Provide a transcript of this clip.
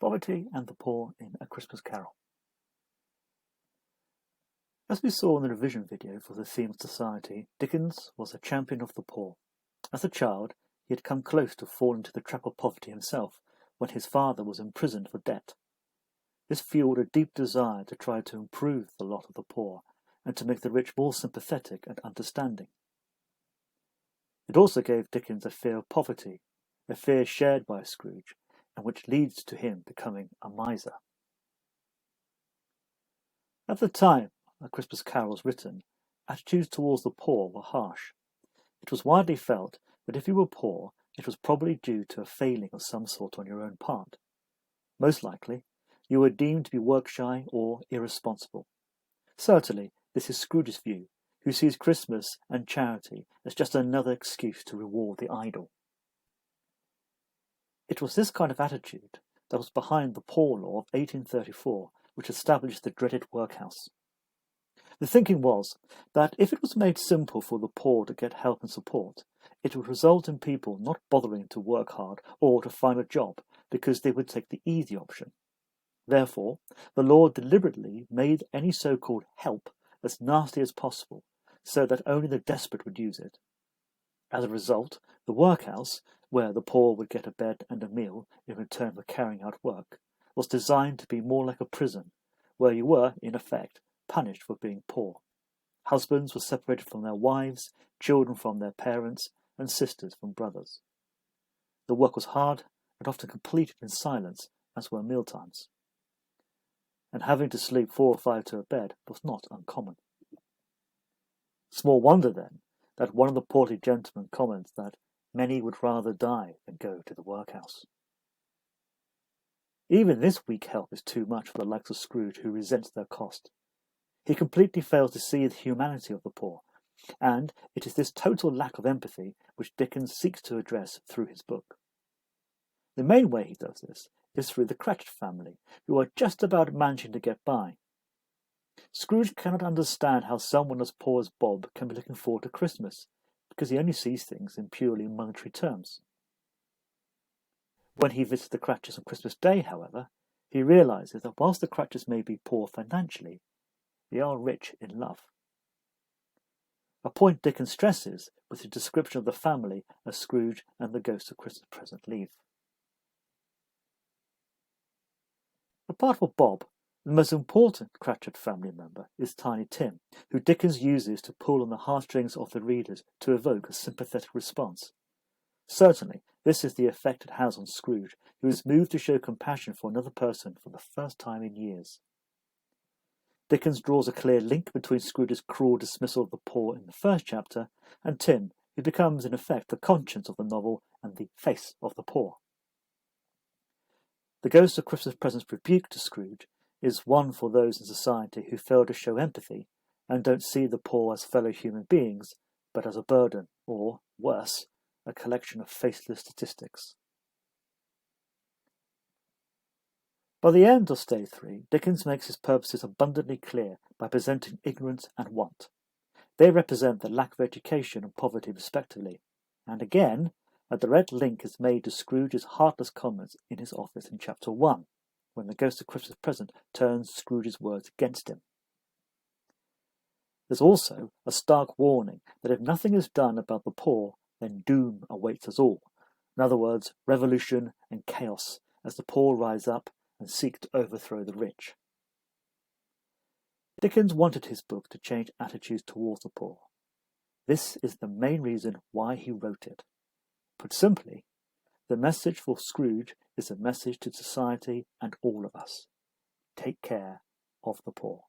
Poverty and the Poor in A Christmas Carol. As we saw in the revision video for the theme of society, Dickens was a champion of the poor. As a child, he had come close to falling into the trap of poverty himself when his father was imprisoned for debt. This fueled a deep desire to try to improve the lot of the poor and to make the rich more sympathetic and understanding. It also gave Dickens a fear of poverty, a fear shared by Scrooge, and which leads to him becoming a miser. At the time A Christmas Carol was written, attitudes towards the poor were harsh. It was widely felt that if you were poor, it was probably due to a failing of some sort on your own part. Most likely, you were deemed to be work-shy or irresponsible. Certainly, this is Scrooge's view, who sees Christmas and charity as just another excuse to reward the idle. It was this kind of attitude that was behind the Poor Law of 1834, which established the dreaded workhouse. The thinking was that if it was made simple for the poor to get help and support, it would result in people not bothering to work hard or to find a job because they would take the easy option. Therefore, the law deliberately made any so-called help as nasty as possible, so that only the desperate would use it. As a result, the workhouse, where the poor would get a bed and a meal in return for carrying out work, was designed to be more like a prison, where you were, in effect, punished for being poor. Husbands were separated from their wives, children from their parents, and sisters from brothers. The work was hard and often completed in silence, as were mealtimes. And having to sleep 4 or 5 to a bed was not uncommon. Small wonder, then, that one of the portly gentlemen comments that many would rather die than go to the workhouse. Even this weak help is too much for the likes of Scrooge, who resents their cost. He completely fails to see the humanity of the poor, and it is this total lack of empathy which Dickens seeks to address through his book. The main way he does this is through the Cratchit family, who are just about managing to get by. Scrooge cannot understand how someone as poor as Bob can be looking forward to Christmas, because he only sees things in purely monetary terms. When he visits the Cratchits on Christmas Day, however, he realises that whilst the Cratchits may be poor financially, they are rich in love. A point Dickens stresses with his description of the family as Scrooge and the Ghost of Christmas Present leave. Apart from Bob, the most important Cratchit family member is Tiny Tim, who Dickens uses to pull on the heartstrings of the readers to evoke a sympathetic response. Certainly, this is the effect it has on Scrooge, who is moved to show compassion for another person for the first time in years. Dickens draws a clear link between Scrooge's cruel dismissal of the poor in the first chapter and Tim, who becomes in effect the conscience of the novel and the face of the poor. The Ghost of Christmas Present's rebuke to Scrooge is one for those in society who fail to show empathy and don't see the poor as fellow human beings, but as a burden, or, worse, a collection of faceless statistics. By the end of Stage 3, Dickens makes his purposes abundantly clear by presenting ignorance and want. They represent the lack of education and poverty respectively, and again, a direct link is made to Scrooge's heartless comments in his office in Chapter 1, when the Ghost of Christmas Present turns Scrooge's words against him. There's also a stark warning that if nothing is done about the poor, then doom awaits us all. In other words, revolution and chaos as the poor rise up and seek to overthrow the rich. Dickens wanted his book to change attitudes towards the poor. This is the main reason why he wrote it. Put simply, the message for Scrooge is a message to society and all of us. Take care of the poor.